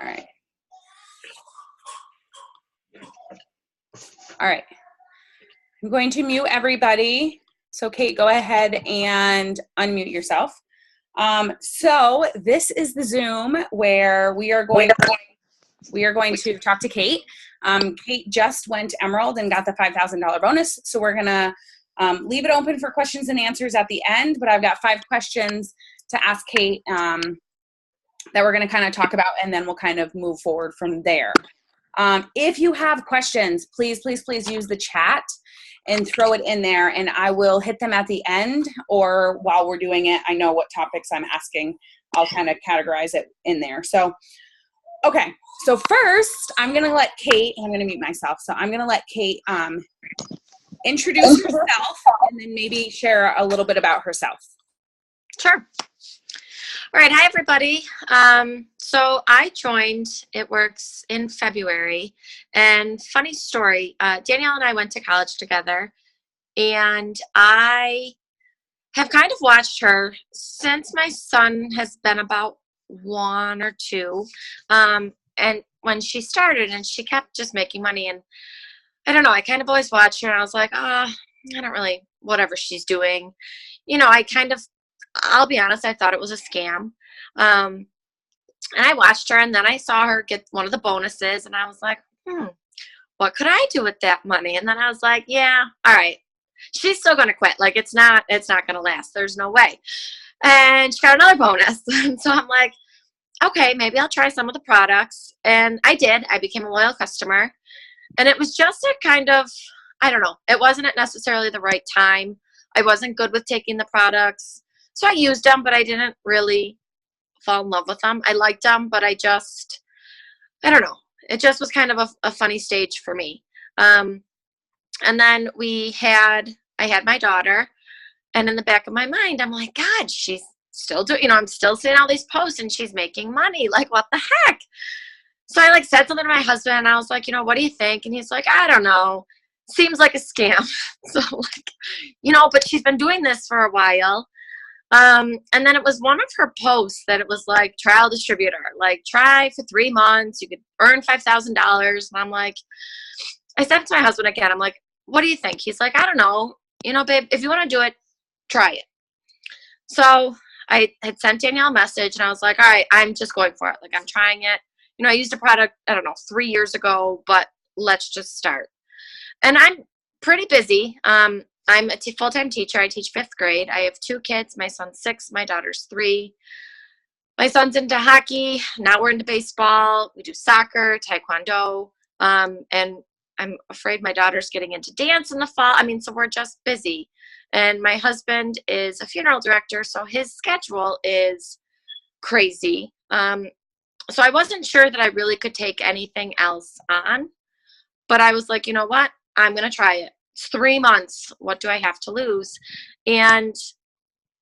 All right. All right. I'm going to mute everybody. So Kate, go ahead and unmute yourself. So this is the Zoom where we are going to talk to Kate. Kate just went Emerald and got the $5,000 bonus. So we're going to leave it open for questions and answers at the end, but I've got 5 questions to ask Kate that we're going to kind of talk about, and then we'll kind of move forward from there. If you have questions, please use the chat and throw it in there, and I will hit them at the end, or while we're doing it, I know what topics I'm asking. I'll kind of categorize it in there. So, okay. So first, I'm going to let Kate, I'm going to mute myself. So I'm going to let Kate introduce herself and then maybe share a little bit about herself. Sure. All right. Hi, everybody. So I joined It Works in February, and funny story, Danielle and I went to college together, and I have kind of watched her since my son has been about 1 or 2. And when she started, and she kept just making money, and I don't know, I kind of always watched her, and I was like, I don't really, whatever she's doing. You know, I'll be honest, I thought it was a scam. And I watched her, and then I saw her get one of the bonuses, and I was like, what could I do with that money? And then I was like, yeah, all right, she's still going to quit. Like, it's not going to last. There's no way. And she got another bonus. And so I'm like, okay, maybe I'll try some of the products. And I did. I became a loyal customer. And it was just a kind of, I don't know, it wasn't necessarily the right time. I wasn't good with taking the products. So I used them, but I didn't really fall in love with them. I liked them, but I don't know. It just was kind of a funny stage for me. And then I had my daughter, and in the back of my mind, I'm like, God, she's still doing, I'm still seeing all these posts, and she's making money. Like, what the heck? So I said something to my husband, and I was like, what do you think? And he's like, I don't know. Seems like a scam. So but she's been doing this for a while. And then it was one of her posts that it was like trial distributor, like try for 3 months, you could earn $5,000. And I'm like, I said to my husband again, I'm like, what do you think? He's like, I don't know, babe, if you want to do it, try it. So I had sent Danielle a message, and I was like, all right, I'm just going for it. Like, I'm trying it. I used a product, I don't know, 3 years ago, but let's just start. And I'm pretty busy. I'm a full-time teacher. I teach 5th grade. I have 2 kids. My son's 6. My daughter's 3. My son's into hockey. Now we're into baseball. We do soccer, taekwondo. And I'm afraid my daughter's getting into dance in the fall. So we're just busy. And my husband is a funeral director, so his schedule is crazy. So I wasn't sure that I really could take anything else on. But I was like, you know what? I'm going to try it. It's 3 months. What do I have to lose? And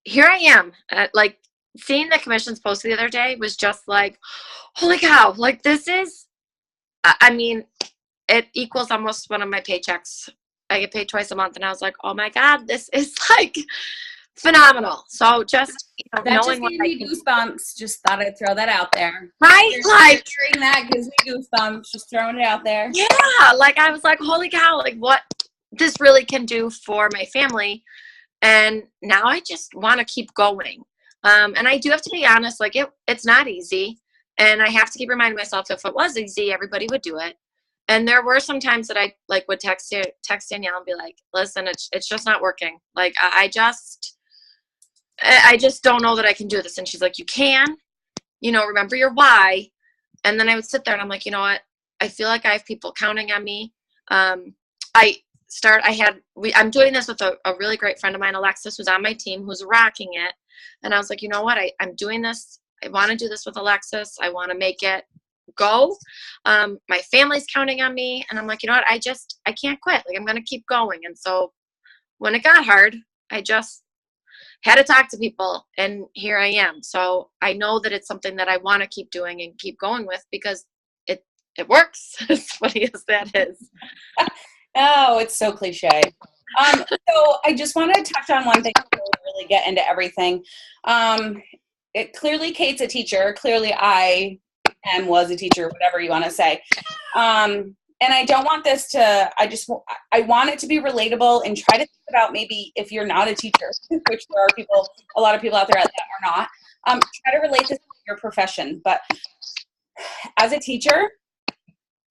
here I am. Seeing the commissions posted the other day was just like, holy cow. Like, this is, it equals almost one of my paychecks. I get paid twice a month. And I was like, oh my God, this is like phenomenal. So just, that knowing just gave me goosebumps. Just thought I'd throw that out there. Right? Like, hearing that gives me goosebumps. Just throwing it out there. Yeah. Like, I was like, holy cow, like what this really can do for my family. And now I just want to keep going. And I do have to be honest, like it's not easy. And I have to keep reminding myself, if it was easy, everybody would do it. And there were some times that I would text Danielle and be like, listen, it's just not working. Like, I just don't know that I can do this. And she's like, you can, remember your why. And then I would sit there and I'm like, you know what? I feel like I have people counting on me. I'm doing this with a really great friend of mine, Alexis, who's on my team, who's rocking it. And I was like, you know what? I'm doing this. I want to do this with Alexis. I want to make it go. My family's counting on me. And I'm like, you know what? I can't quit. Like, I'm going to keep going. And so when it got hard, I just had to talk to people, and here I am. So I know that it's something that I want to keep doing and keep going with, because it works. As funny as that is. Oh, it's so cliche. So I just want to touch on one thing before we really get into everything. Clearly Kate's a teacher. Clearly I am, was a teacher, whatever you want to say. And I don't want this to, I want it to be relatable, and try to think about maybe if you're not a teacher, which there are a lot of people out there that are not, try to relate this to your profession. But as a teacher,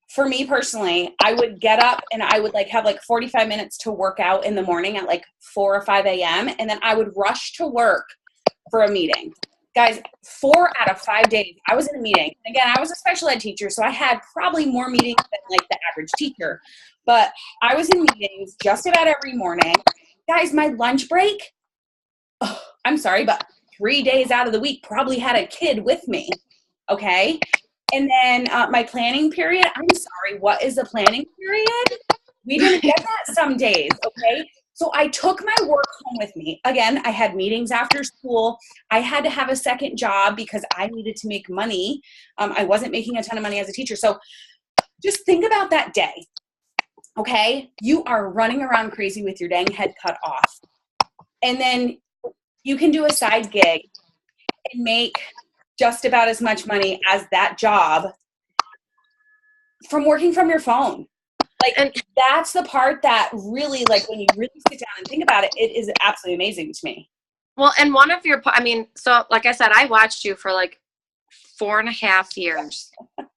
for me personally, I would get up and I would have 45 minutes to work out in the morning at 4 or 5 a.m. And then I would rush to work for a meeting. Guys, 4 out of 5 days, I was in a meeting. Again, I was a special ed teacher, so I had probably more meetings than the average teacher. But I was in meetings just about every morning. Guys, my lunch break, I'm sorry, but 3 days out of the week probably had a kid with me, okay? And then my planning period, I'm sorry, what is a planning period? We didn't get that some days, okay? So I took my work home with me. Again, I had meetings after school. I had to have a second job because I needed to make money. I wasn't making a ton of money as a teacher. So just think about that day, okay? You are running around crazy with your dang head cut off. And then you can do a side gig and make just about as much money as that job from working from your phone. And that's the part that really, when you really sit down and think about it, it is absolutely amazing to me. Well, and one of your, so like I said, I watched you for 4.5 years.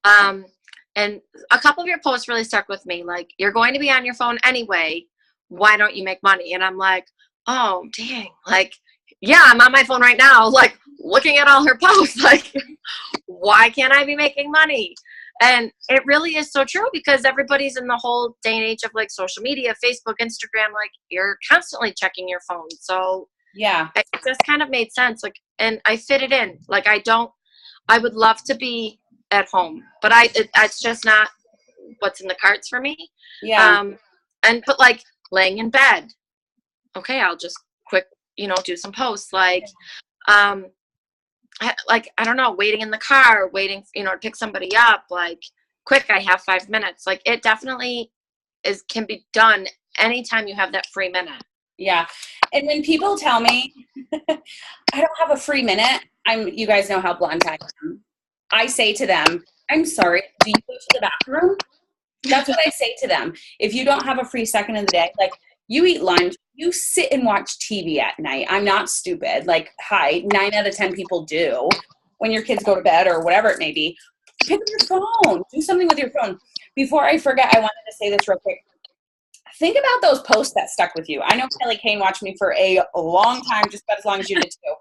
And a couple of your posts really stuck with me. You're going to be on your phone anyway. Why don't you make money? And I'm like, oh, dang. Yeah, I'm on my phone right now, looking at all her posts. Why can't I be making money? And it really is so true, because everybody's in the whole day and age of social media, Facebook, Instagram, you're constantly checking your phone. So yeah, it just kind of made sense. And I fit it in. I would love to be at home, but it's just not what's in the cards for me. Yeah. But laying in bed, okay, I'll just quick, do some posts. I don't know, waiting in the car, waiting, to pick somebody up, quick, I have 5 minutes. It definitely can be done anytime you have that free minute. Yeah. And when people tell me I don't have a free minute, you guys know how blunt I am. I say to them, I'm sorry, do you go to the bathroom? That's what I say to them. If you don't have a free second in the day, you eat lunch, you sit and watch TV at night. I'm not stupid. 9 out of 10 people do when your kids go to bed or whatever it may be. Pick up your phone. Do something with your phone. Before I forget, I wanted to say this real quick. Think about those posts that stuck with you. I know Kelly Kane watched me for a long time, just about as long as you did too.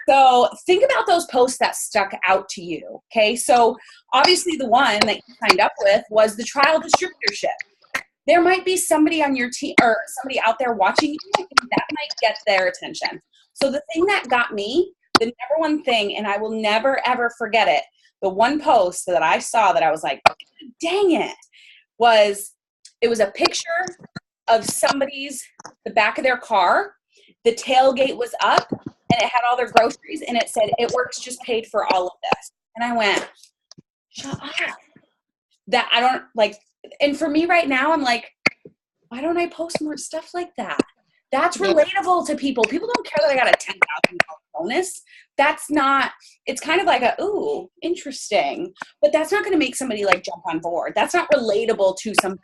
So think about those posts that stuck out to you, okay? So obviously the one that you signed up with was the trial distributorship. There might be somebody on your team or somebody out there watching you, and that might get their attention. So the thing that got me, the number one thing, and I will never, ever forget it, the one post that I saw that I was like, dang it, it was a picture of the back of their car. The tailgate was up, and it had all their groceries, and it said, "It Works just paid for all of this." And I went, shut up. That I don't and for me right now, I'm like, why don't I post more stuff like that? That's relatable to people. People don't care that I got a $10,000 bonus. That's not, it's kind of ooh, interesting. But that's not going to make somebody jump on board. That's not relatable to somebody.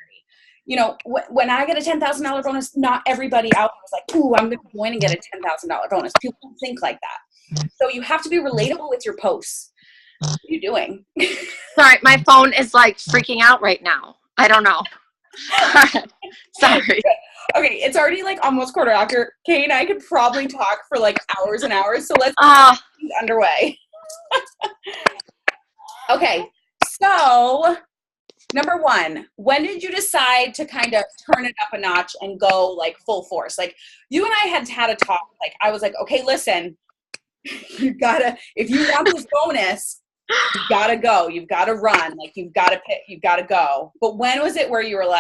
When I get a $10,000 bonus, not everybody out there is ooh, I'm going to get a $10,000 bonus. People don't think like that. So you have to be relatable with your posts. What are you doing? Sorry, my phone is freaking out right now. I don't know. Sorry. Okay, it's already almost quarter after. Kate and I could probably talk for hours and hours. So let's get underway. Okay, so number one, when did you decide to kind of turn it up a notch and go full force? You and I had a talk. I was okay, listen, you gotta, if you want this bonus, you gotta go. You've got to run. You've got to pick. You've got to go. But when was it where you were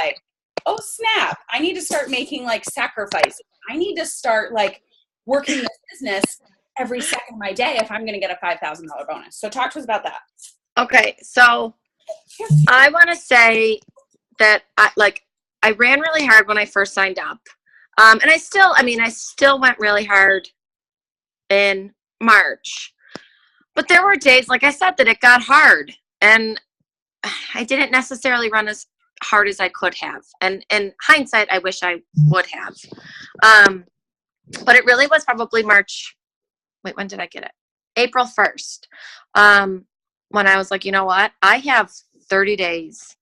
oh snap! I need to start making sacrifices. I need to start working this business every second of my day if I'm going to get a $5,000 bonus. So talk to us about that. Okay, so I want to say that I ran really hard when I first signed up, and I still went really hard in March. But there were days, like I said, that it got hard. And I didn't necessarily run as hard as I could have. And in hindsight, I wish I would have. But it really was probably March. Wait, when did I get it? April 1st. When I was like, you know what? I have 30 days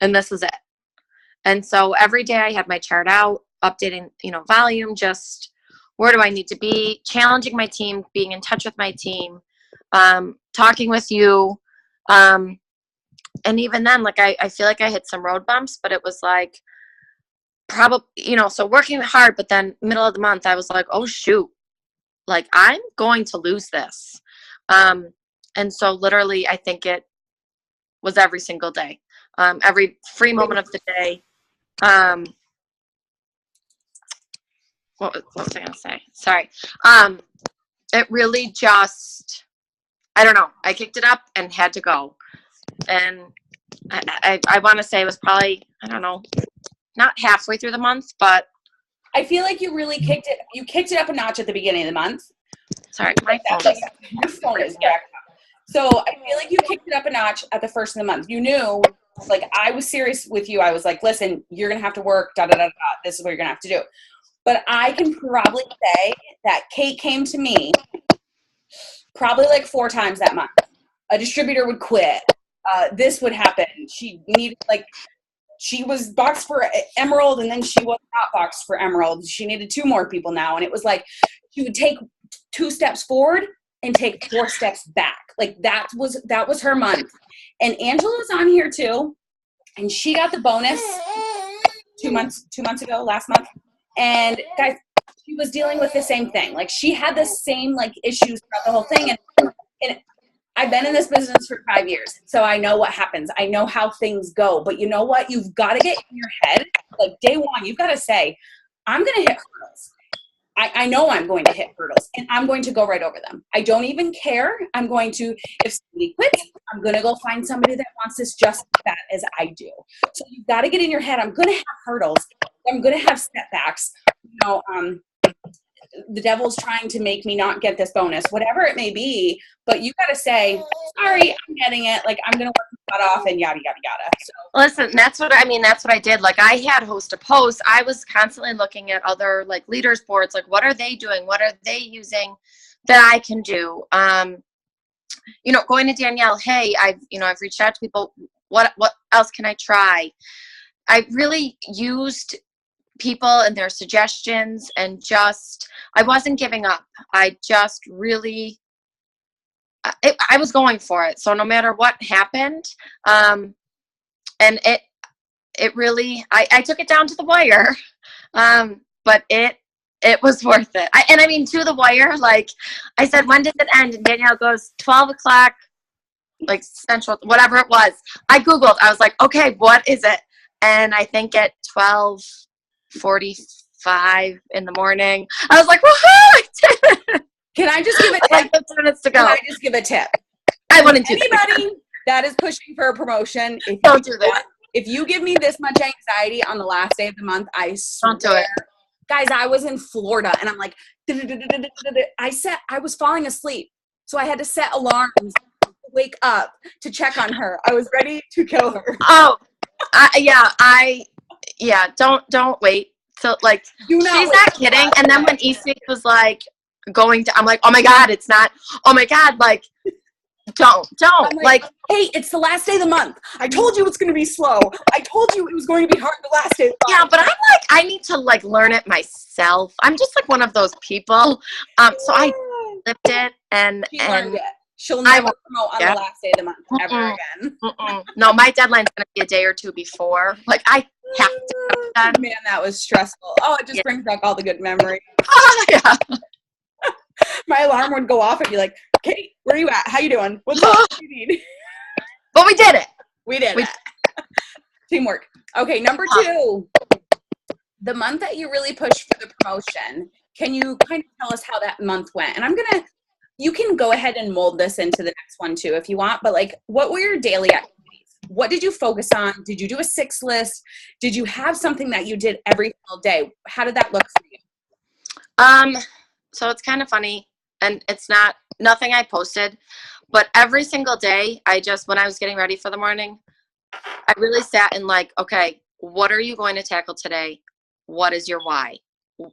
and this is it. And so every day I had my chart out, updating, volume, just where do I need to be, challenging my team, being in touch with my team, talking with you. And even then, like, I feel like I hit some road bumps, but it was like, probably, so working hard, but then middle of the month, I was like, oh shoot, like I'm going to lose this. And so literally, I think it was every single day, every free moment of the day. What was I going to say? Sorry. It really just, I don't know. I kicked it up and had to go. And I want to say it was probably, I don't know, not halfway through the month, but I feel like you really kicked it up a notch at the beginning of the month. Sorry, my phone. Your phone is back up. So I feel like you kicked it up a notch at the first of the month. You knew, like, I was serious with you. I was like, listen, you're going to have to work, this is what you're going to have to do. But I can probably say that Kate came to me probably like 4 times that month. A distributor would quit. This would happen. She was boxed for Emerald, and then she was not boxed for Emerald. She needed 2 more people now. And it was like she would take 2 steps forward and take 4 steps back. Like that was her month. And Angela's on here too. And she got the bonus 2 months ago, last month. And guys, she was dealing with the same thing. Like she had the same like issues throughout the whole thing. And I've been in this business for 5 years, so I know what happens. I know how things go. But you know what? You've got to get in your head, like day one, you've got to say, I'm going to hit hurdles. I know I'm going to hit hurdles, and I'm going to go right over them. I don't even care. I'm going to, if somebody quits, I'm going to go find somebody that wants this just as bad as I do. So you've got to get in your head, I'm going to have hurdles. I'm going to have setbacks. The devil's trying to make me not get this bonus, whatever it may be. But you got to say, sorry, I'm getting it. Like, I'm going to work my butt off and yada, yada, yada. So. Listen, that's what I did. Like, I had host a post. I was constantly looking at other, like, leaders boards. Like, what are they doing? What are they using that I can do? Going to Danielle, hey, I've reached out to people. What else can I try? I really used people and their suggestions, and I wasn't giving up. I just really, I was going for it. So no matter what happened, and it really, I took it down to the wire, but it was worth it. I mean, to the wire, like I said, when does it end? And Danielle goes, 12 o'clock, like Central, whatever it was. I Googled, I was like, okay, what is it? And I think at 12:45 in the morning, I was like, woohoo, I did it. Can I just give a tip? Like 15 minutes to go. Can I just give a tip? I want to do anybody that is pushing for a promotion. Don't do that. If you give me this much anxiety on the last day of the month, I swear. Don't do it. Guys, I was in Florida and I'm like, I was falling asleep. So I had to set alarms to wake up to check on her. I was ready to kill her. Oh, don't wait. So like, she's not kidding. And then when E6 was like I'm like, oh my God, it's not, oh my God, like, don't like, hey, it's the last day of the month. I told you it's going to be slow. I told you it was going to be hard the last day of the month. Yeah, but I'm like, I need to like learn it myself. I'm just like one of those people. So I flipped it and learned it. She'll never promote on the last day of the month ever again. No, my deadline's going to be a day or two before. Like, I have to get it done. Man, that was stressful. Oh, it just brings back all the good memories. Oh, yeah. My alarm would go off and be like, Kate, where are you at? How you doing? What's up? What do you need? But we did it. We did it. Teamwork. Okay, number 2. The month that you really pushed for the promotion, can you kind of tell us how that month went? And you can go ahead and mold this into the next one too if you want, but like, what were your daily activities? What did you focus on? Did you do a 6 list? Did you have something that you did every single day? How did that look for you? So it's kind of funny, and it's nothing I posted, But every single day, when I was getting ready for the morning, I really sat and like, okay, what are you going to tackle today? What is your why?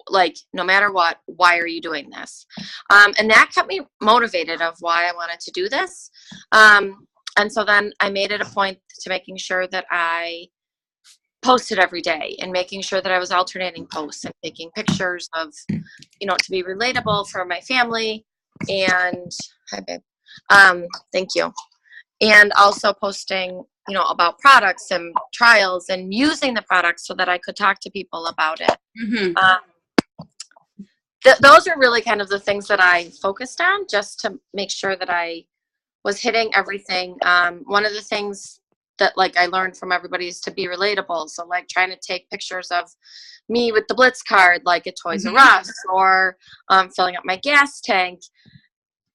Like, no matter what, why are you doing this? And that kept me motivated of why I wanted to do this. And so then I made it a point to making sure that I posted every day and making sure that I was alternating posts and taking pictures of, to be relatable for my family. And hi, babe. Thank you. And also posting, about products and trials and using the products so that I could talk to people about it. Those are really kind of the things that I focused on, just to make sure that I was hitting everything. One of the things that I learned from everybody is to be relatable. So trying to take pictures of me with the Blitz card, like at Toys R Us, or filling up my gas tank.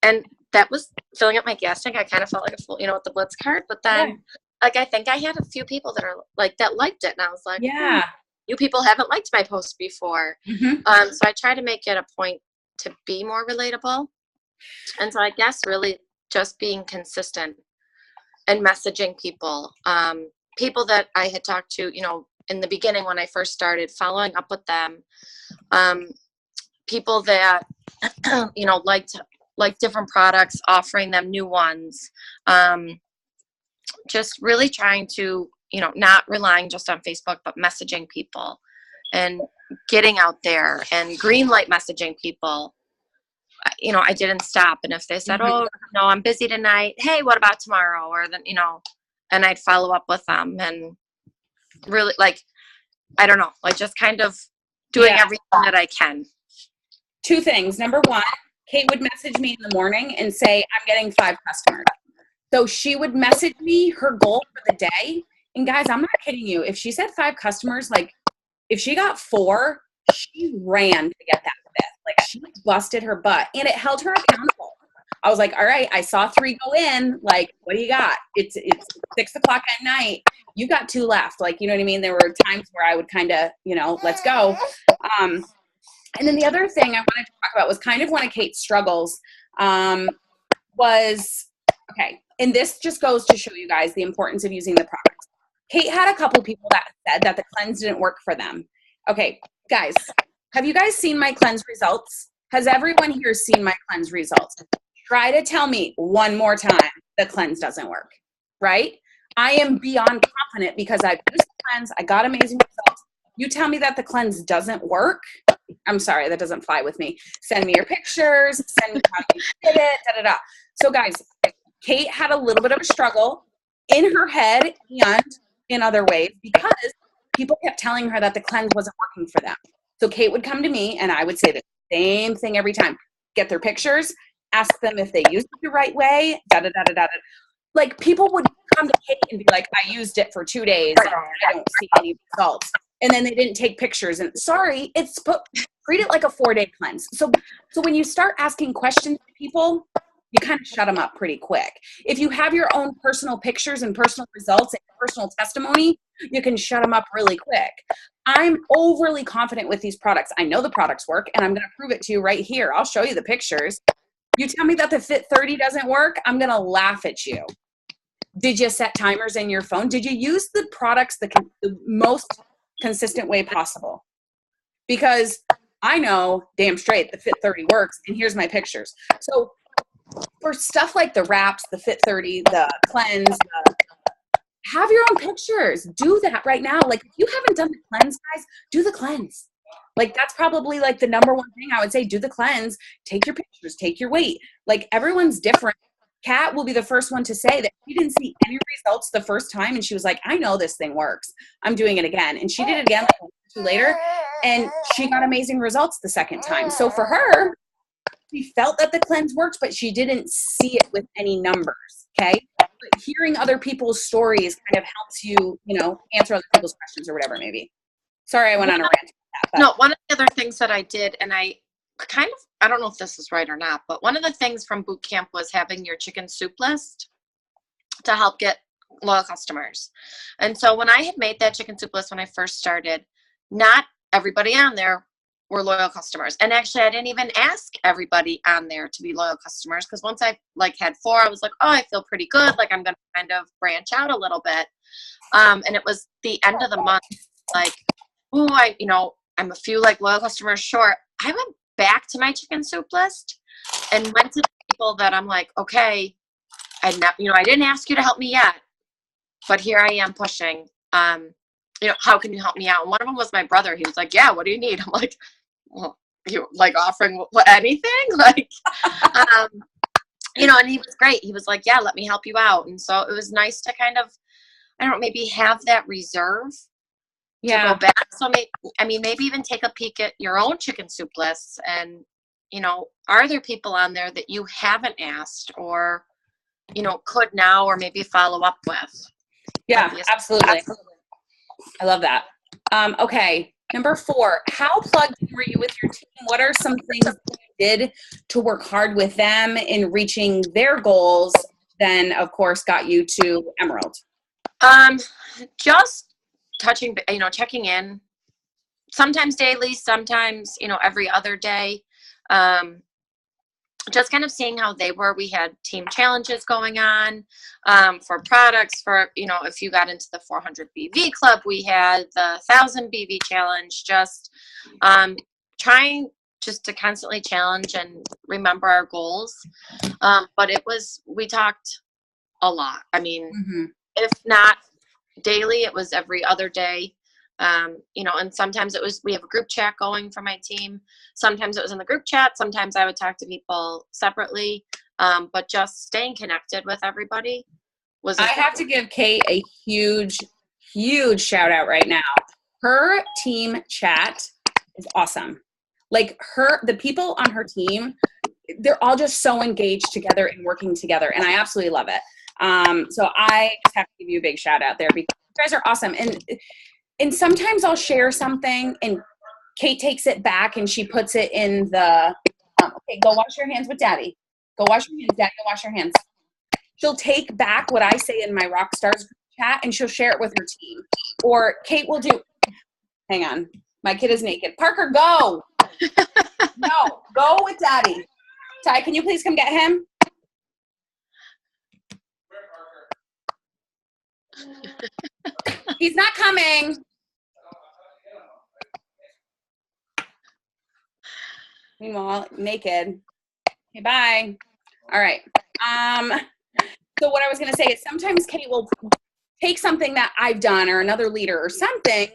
And that was filling up my gas tank. I kind of felt like a fool, with the Blitz card. But then, I think I had a few people that are that liked it, and I was like, yeah, you people haven't liked my post before. So I try to make it a point to be more relatable. And so I guess really just being consistent and messaging people, people that I had talked to, in the beginning when I first started, following up with them, people that, liked different products, offering them new ones, just really trying to, not relying just on Facebook, but messaging people and getting out there and green light messaging people. I didn't stop. And if they said, oh, no, I'm busy tonight. Hey, what about tomorrow? Or then, and I'd follow up with them and really I don't know, just kind of doing everything that I can. Two things. Number one, Kate would message me in the morning and say, I'm getting 5 customers. So she would message me her goal for the day. And guys, I'm not kidding you. If she said 5 customers, if she got 4, she ran to get that 5th. She busted her butt, and it held her accountable. I was like, all right, I saw 3 go in. What do you got? It's 6:00 at night. You got 2 left. You know what I mean? There were times where I would kind of, let's go. And then the other thing I wanted to talk about was kind of one of Kate's struggles, was, okay, and this just goes to show you guys the importance of using the products. Kate had a couple people that said that the cleanse didn't work for them. Okay, guys, have you guys seen my cleanse results? Has everyone here seen my cleanse results? Try to tell me one more time the cleanse doesn't work, right? I am beyond confident because I've used the cleanse. I got amazing results. You tell me that the cleanse doesn't work. I'm sorry, that doesn't fly with me. Send me your pictures. Send me how you did it. Da, da, da. So guys, Kate had a little bit of a struggle in her head and in other ways because people kept telling her that the cleanse wasn't working for them. So Kate would come to me and I would say the same thing every time. Get their pictures, ask them if they used it the right way, da da da da da. People would come to Kate and be like, I used it for 2 days and I don't see any results. And then they didn't take pictures. And sorry, treat it like a 4-day cleanse. So when you start asking questions to people, you kind of shut them up pretty quick. If you have your own personal pictures and personal results and personal testimony, you can shut them up really quick. I'm overly confident with these products. I know the products work, and I'm going to prove it to you right here. I'll show you the pictures. You tell me that the Fit 30 doesn't work, I'm going to laugh at you. Did you set timers in your phone? Did you use the products the most consistent way possible? Because I know damn straight the Fit 30 works, and here's my pictures. So for stuff like the wraps, the Fit 30, the cleanse, have your own pictures. Do that right now. If you haven't done the cleanse, guys, do the cleanse. That's probably the number one thing I would say. Do the cleanse. Take your pictures. Take your weight. Everyone's different. Kat will be the first one to say that she didn't see any results the first time, and she was like, I know this thing works. I'm doing it again. And she did it again a week or 2 later, and she got amazing results the second time. So for her, she felt that the cleanse worked, but she didn't see it with any numbers, okay? But hearing other people's stories kind of helps you, answer other people's questions or whatever it may be. Sorry, I went on a rant. No, one of the other things that I did, and I don't know if this is right or not, but one of the things from boot camp was having your chicken soup list to help get loyal customers. And so when I had made that chicken soup list when I first started, not everybody on there were loyal customers. And actually, I didn't even ask everybody on there to be loyal customers, because once I like had 4, I was like, oh, I feel pretty good. Like I'm going to kind of branch out a little bit. And it was the end of the month, like, oh, I'm a few like loyal customers short. I went back to my chicken soup list and went to the people that I'm like, okay, I didn't ask you to help me yet, but here I am pushing. How can you help me out? And one of them was my brother. He was like, yeah, what do you need? I'm like, well, you like offering anything? Like, and he was great. He was like, yeah, let me help you out. And so it was nice to kind of, I don't know, maybe have that reserve to go back. So maybe even take a peek at your own chicken soup lists and, are there people on there that you haven't asked or, could now or maybe follow up with? Yeah, absolutely. I love that. Okay. Number 4, how plugged in were you with your team? What are some things that you did to work hard with them in reaching their goals? Then, of course, got you to Emerald. Just checking in, sometimes daily, sometimes, every other day. Just kind of seeing how they were. We had team challenges going on for products. For, if you got into the 400 BV club, we had the 1000 BV challenge. Just trying just to constantly challenge and remember our goals. But we talked a lot. I mean, if not daily, it was every other day. And sometimes we have a group chat going for my team. Sometimes it was in the group chat. Sometimes I would talk to people separately. But just staying connected with everybody was important. I have to give Kate a huge, huge shout out right now. Her team chat is awesome. Like the people on her team, they're all just so engaged together and working together. And I absolutely love it. So I just have to give you a big shout out there because you guys are awesome. And sometimes I'll share something and Kate takes it back and she puts it in the, okay, go wash your hands with daddy. Go wash your hands, daddy, go wash your hands. She'll take back what I say in my Rockstars chat and she'll share it with her team. Or Kate will do, hang on, my kid is naked. Parker, go. No, go with daddy. Ty, can you please come get him? He's not coming. Meanwhile, naked. Okay, bye. All right. So what I was going to say is sometimes Kate will take something that I've done or another leader or something,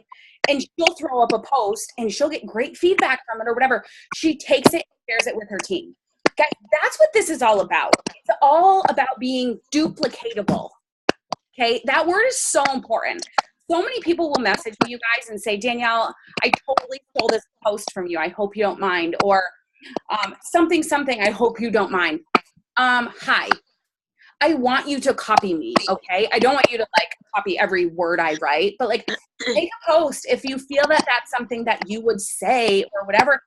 and she'll throw up a post and she'll get great feedback from it or whatever. She takes it and shares it with her team. Guys, that's what this is all about. It's all about being duplicatable. Okay, that word is so important. So many people will message me, you guys, and say, Danielle, I totally stole this post from you. I hope you don't mind. Or something, I hope you don't mind. Hi, I want you to copy me, okay? I don't want you to copy every word I write, but take a post if you feel that that's something that you would say or whatever.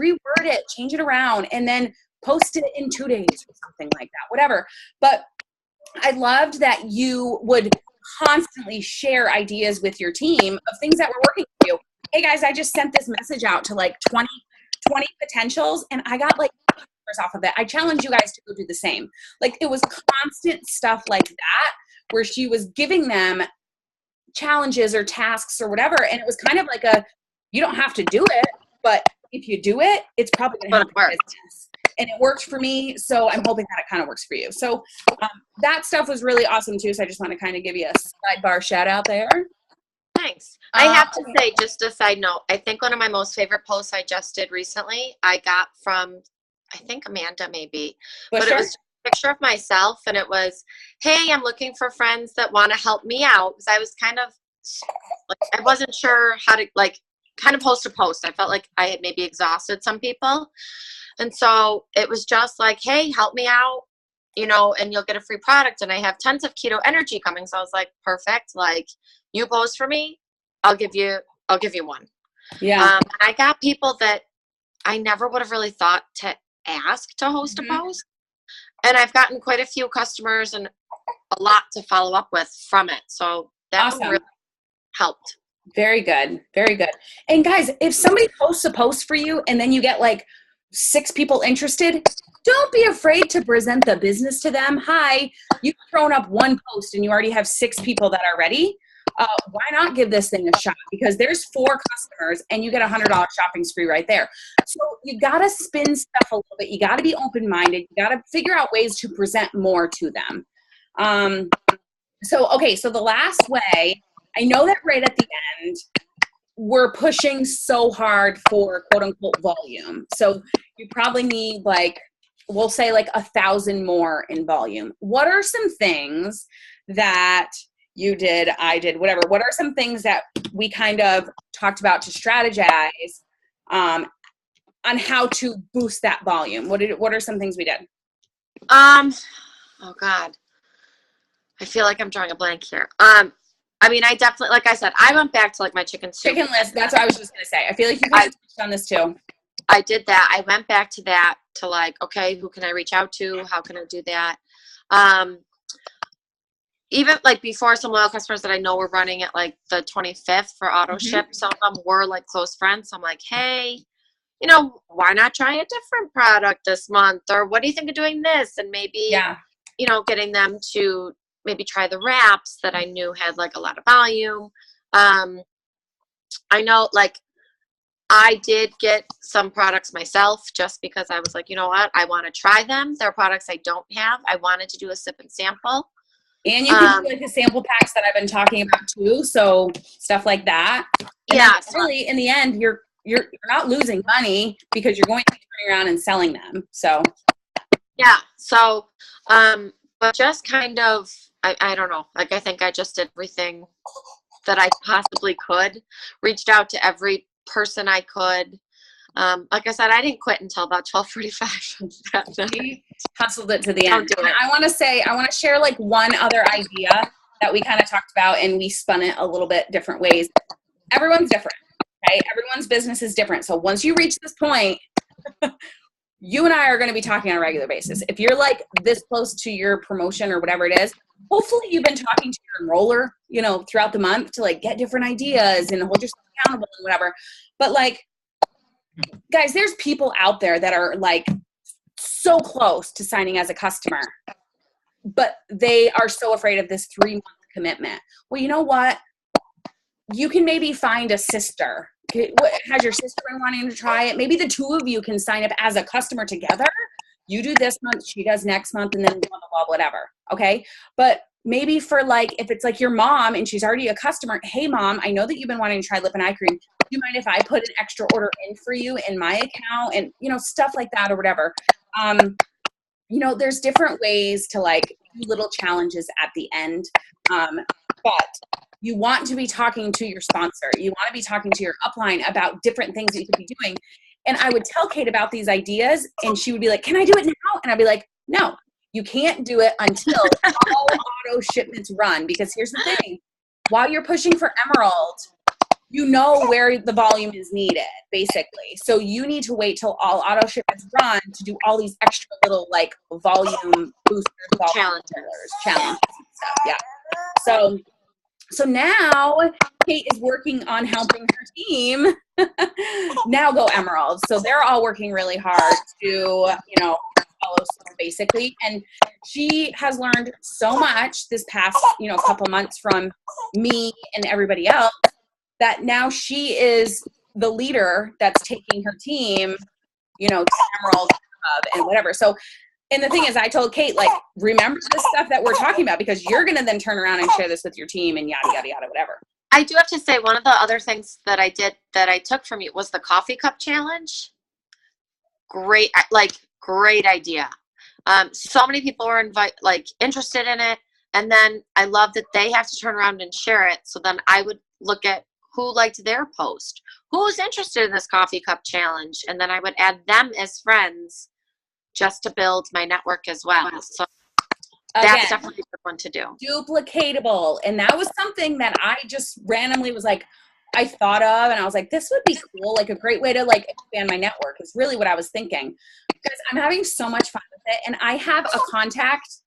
Reword it, change it around, and then post it in 2 days or something like that, whatever. But I loved that you would constantly share ideas with your team of things that were working for you. Hey guys, I just sent this message out to 20 potentials and I got off of it. I challenge you guys to go do the same. It was constant stuff like that where she was giving them challenges or tasks or whatever. And it was kind of you don't have to do it, but if you do it, it's probably going to help your business. And it worked for me, so I'm hoping that it kind of works for you. So that stuff was really awesome too. So I just want to kind of give you a sidebar shout out there. Thanks. I have to say, just a side note, I think one of my most favorite posts I just did recently, I got from, I think Amanda maybe, but it was a picture of myself and it was, hey, I'm looking for friends that want to help me out. Because I was kind of, I wasn't sure how to kind of post a post. I felt like I had maybe exhausted some people. And so it was just hey, help me out, and you'll get a free product. And I have tons of keto energy coming. So I was like, perfect. You post for me, I'll give you one. Yeah. I got people that I never would have really thought to ask to host a post. And I've gotten quite a few customers and a lot to follow up with from it. So that really helped. Very good. Very good. And guys, if somebody posts a post for you and then you get like 6 people interested, don't be afraid to present the business to them. Hi, you've thrown up one post and you already have 6 people that are ready. Why not give this thing a shot? Because there's 4 customers and you get $100 shopping spree right there. So you got to spin stuff a little bit. You got to be open-minded. You got to figure out ways to present more to them. So the last way, I know that right at the end, we're pushing so hard for quote unquote volume. So you probably need we'll say 1,000 more in volume. What are some things that you did, I did, whatever. What are some things that we kind of talked about to strategize on how to boost that volume? What are some things we did? Oh God. I feel like I'm drawing a blank here. I mean, I definitely, like I said, I went back to my chicken soup. Chicken list. That's what I was just going to say. I feel like you guys touched on this too. I did that. I went back to that to okay, who can I reach out to? How can I do that? Even before, some loyal customers that I know were running at the 25th for auto ship. Some of them were close friends. So I'm like, hey, why not try a different product this month? Or what do you think of doing this? And maybe, getting them to maybe try the wraps that I knew had a lot of volume. I know I did get some products myself just because I was you know what, I want to try them. They're products I don't have. I wanted to do a sip and sample. And you can do the sample packs that I've been talking about too. So stuff like that. And really in the end, you're not losing money because you're going to be turning around and selling them. So yeah. So but just kind of I don't know. I think I just did everything that I possibly could. Reached out to every person I could. Like I said, I didn't quit until about 12:45. Hustled it to the end. I want to share one other idea that we kind of talked about, and we spun it a little bit different ways. Everyone's different, okay? Everyone's business is different. So once you reach this point, you and I are going to be talking on a regular basis. If you're this close to your promotion or whatever it is, hopefully you've been talking to your enroller, throughout the month to get different ideas and hold yourself accountable and whatever. But guys, there's people out there that are so close to signing as a customer, but they are so afraid of this 3-month commitment. Well, you know what? You can maybe find a sister. Has your sister been wanting to try it? Maybe the 2 of you can sign up as a customer together. You do this month, she does next month, and then blah, blah, blah, whatever. Okay. But maybe for if it's your mom and she's already a customer, hey mom, I know that you've been wanting to try lip and eye cream. Do you mind if I put an extra order in for you in my account? And, stuff like that or whatever. There's different ways to do little challenges at the end. But you want to be talking to your sponsor. You want to be talking to your upline about different things that you could be doing. And I would tell Kate about these ideas and she would be like, can I do it now? And I'd be like, no, you can't do it until all auto shipments run. Because here's the thing, while you're pushing for Emerald, you know where the volume is needed, basically. So you need to wait till all auto shipments run to do all these extra little volume boosters, challenges and stuff. Yeah. So now Kate is working on helping her team now go Emerald. So they're all working really hard to, follow suit basically. And she has learned so much this past, couple months from me and everybody else that now she is the leader that's taking her team, to Emerald and whatever. So, and the thing is, I told Kate, remember this stuff that we're talking about because you're going to then turn around and share this with your team and yada, yada, yada, whatever. I do have to say, one of the other things that I did that I took from you was the coffee cup challenge. Great idea. So many people were interested in it. And then I love that they have to turn around and share it. So then I would look at who liked their post, who's interested in this coffee cup challenge. And then I would add them as friends just to build my network as well. So that's definitely a good one to do. Duplicatable. And that was something that I just randomly was I thought of, and I was like, this would be cool. A great way to expand my network is really what I was thinking, because I'm having so much fun with it. And I have a contact.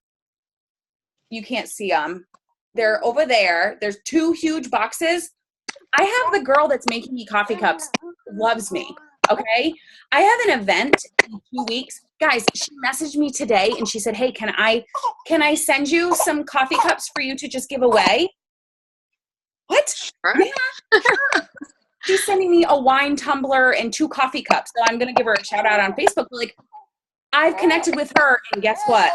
You can't see them. They're over there. There's 2 huge boxes. I have the girl that's making me coffee cups, loves me. Okay. I have an event in 2 weeks. Guys, she messaged me today and she said, hey, can I send you some coffee cups for you to just give away? What? Sure. Yeah. She's sending me a wine tumbler and 2 coffee cups. So I'm going to give her a shout out on Facebook. Like, I've connected with her, and guess what?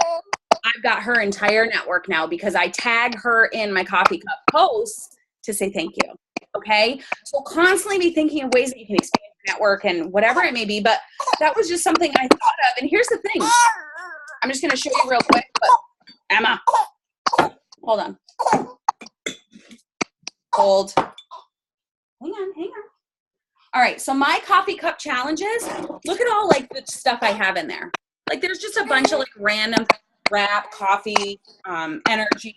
I've got her entire network now because I tag her in my coffee cup posts to say thank you. Okay. So constantly be thinking of ways that you can expand your network and whatever it may be. But that was just something I thought of. And here's the thing. I'm just going to show you real quick. But Emma, hold on. Hold. Hang on. All right. So my coffee cup challenges, look at all like the stuff I have in there. Like there's just a bunch of like random wrap, coffee, energy.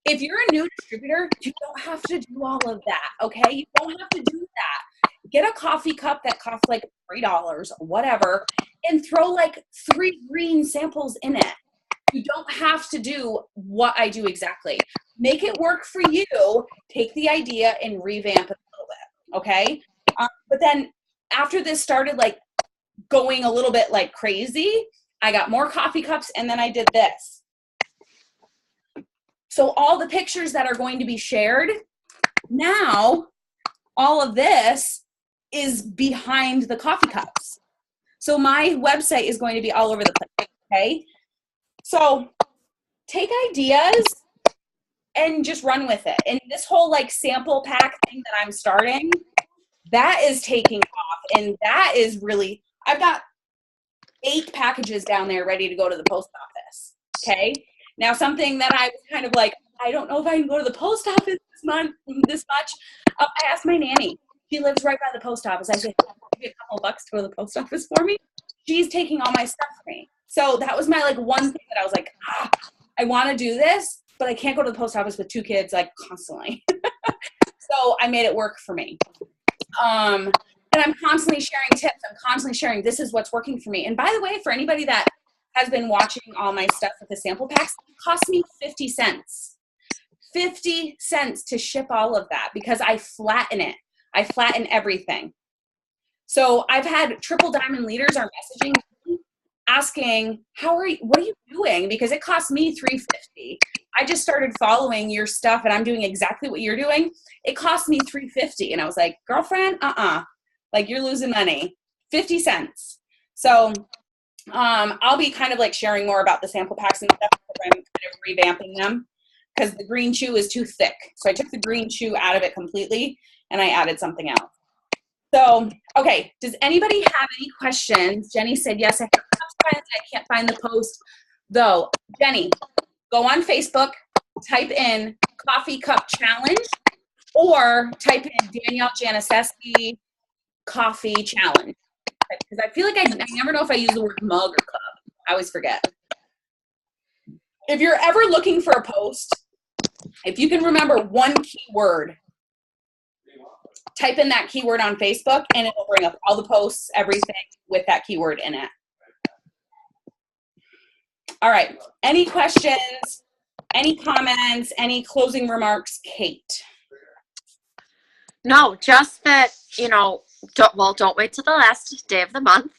If you're a new distributor, you don't have to do all of that, okay? You don't have to do that. Get a coffee cup that costs like $3, whatever, and throw like 3 green samples in it. You don't have to do what I do exactly. Make it work for you. Take the idea and revamp it a little bit, okay? But then after this started like going a little bit like crazy, I got more coffee cups and then I did this. So all the pictures that are going to be shared, now all of this is behind the coffee cups. So my website is going to be all over the place, okay? So take ideas and just run with it. And this whole like sample pack thing that I'm starting, that is taking off. And that is really, I've got 8 packages down there ready to go to the post office, okay? Now, something that I was kind of like, I don't know if I can go to the post office this much. I asked my nanny. She lives right by the post office. I said, give me a couple of bucks to go to the post office for me. She's taking all my stuff for me. So that was my like one thing that I was like, I want to do this, but I can't go to the post office with 2 kids like constantly. So I made it work for me. And I'm constantly sharing tips. I'm constantly sharing this is what's working for me. And by the way, for anybody that has been watching all my stuff with the sample packs, it cost me 50 cents. 50 cents to ship all of that because I flatten it. I flatten everything. So I've had triple diamond leaders are messaging me asking, what are you doing? Because it cost me $3.50. I just started following your stuff and I'm doing exactly what you're doing. It cost me $3.50. And I was like, girlfriend, like you're losing money. 50 cents. So I'll be kind of like sharing more about the sample packs and stuff because I'm kind of revamping them because the green chew is too thick. So I took the green chew out of it completely and I added something else. So, okay, does anybody have any questions? Jenny said, yes, I have questions. I can't find the post though. Jenny, go on Facebook, type in coffee cup challenge or type in Danielle Janiszewski coffee challenge. Because I feel like I never know if I use the word mug or cup. I always forget. If you're ever looking for a post, if you can remember one keyword, type in that keyword on Facebook and it will bring up all the posts, everything with that keyword in it. All right. Any questions? Any comments? Any closing remarks, Kate? No, just that, don't wait till the last day of the month.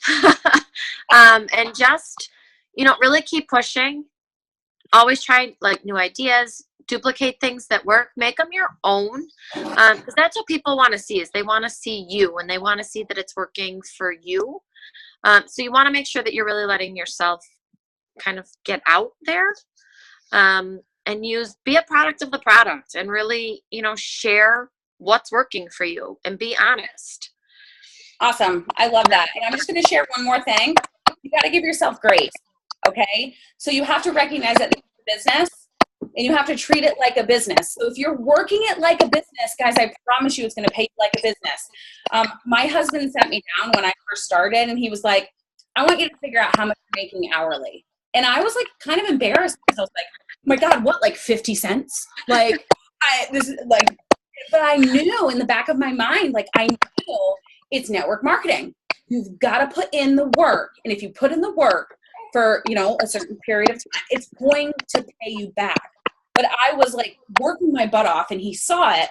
And just, really keep pushing. Always try like new ideas, duplicate things that work, make them your own. Because that's what people want to see is they want to see you and they want to see that it's working for you. So you want to make sure that you're really letting yourself kind of get out there and be a product of the product and really, share what's working for you and be honest. Awesome. I love that. And I'm just going to share one more thing. You got to give yourself grace. Okay. So you have to recognize that it's a business and you have to treat it like a business. So if you're working it like a business, guys, I promise you it's going to pay you like a business. My husband sat me down when I first started and he was like, I want you to figure out how much you're making hourly. And I was like kind of embarrassed because I was like, oh my God, what, like 50 cents? Like, but I knew in the back of my mind, like I knew it's network marketing. You've got to put in the work. And if you put in the work for, a certain period of time, it's going to pay you back. But I was like working my butt off and he saw it.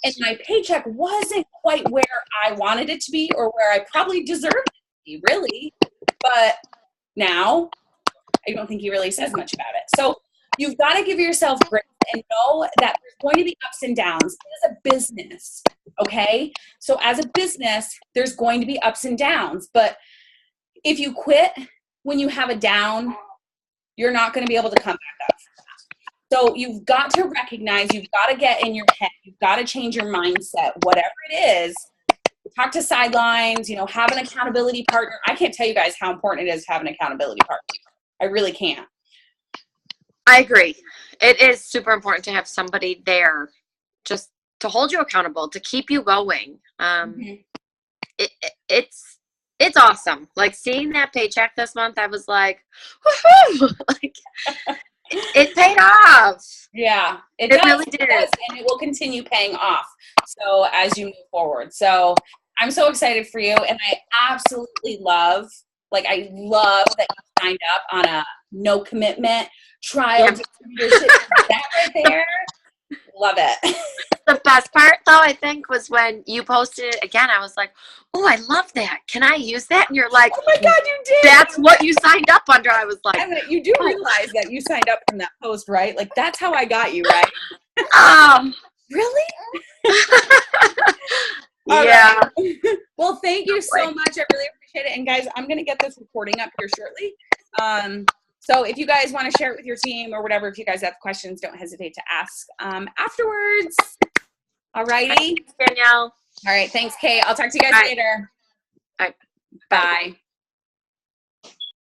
and my paycheck wasn't quite where I wanted it to be or where I probably deserved it to be, really. But now I don't think he really says much about it. So you've got to give yourself grace and know that there's going to be ups and downs. It is a business, okay? So as a business, there's going to be ups and downs. But if you quit when you have a down, you're not going to be able to come back up. So you've got to recognize, you've got to get in your head, you've got to change your mindset, whatever it is. Talk to sidelines, have an accountability partner. I can't tell you guys how important it is to have an accountability partner. I really can't. I agree. It is super important to have somebody there just to hold you accountable, to keep you going. It's awesome. Like seeing that paycheck this month, I was like, woohoo! Like it paid off. Yeah, it really did. It does, and it will continue paying off. So as you move forward. So I'm so excited for you, and I absolutely love that you signed up on a no commitment trial distributorship. That right there. Love it. The best part, though, I think, was when you posted it again. I was like, oh, I love that. Can I use that? And you're like, oh, my God, you did. That's what you signed up under. I was like. You do realize that you signed up from that post, right? Like, that's how I got you, right? Really? Yeah. Right. Well, thank you so much. I really appreciate it. And, guys, I'm going to get this recording up here shortly. So if you guys want to share it with your team or whatever, if you guys have questions, don't hesitate to ask afterwards. All righty. Thanks, Danielle. All right. Thanks, Kate. I'll talk to you guys later. All right. Bye.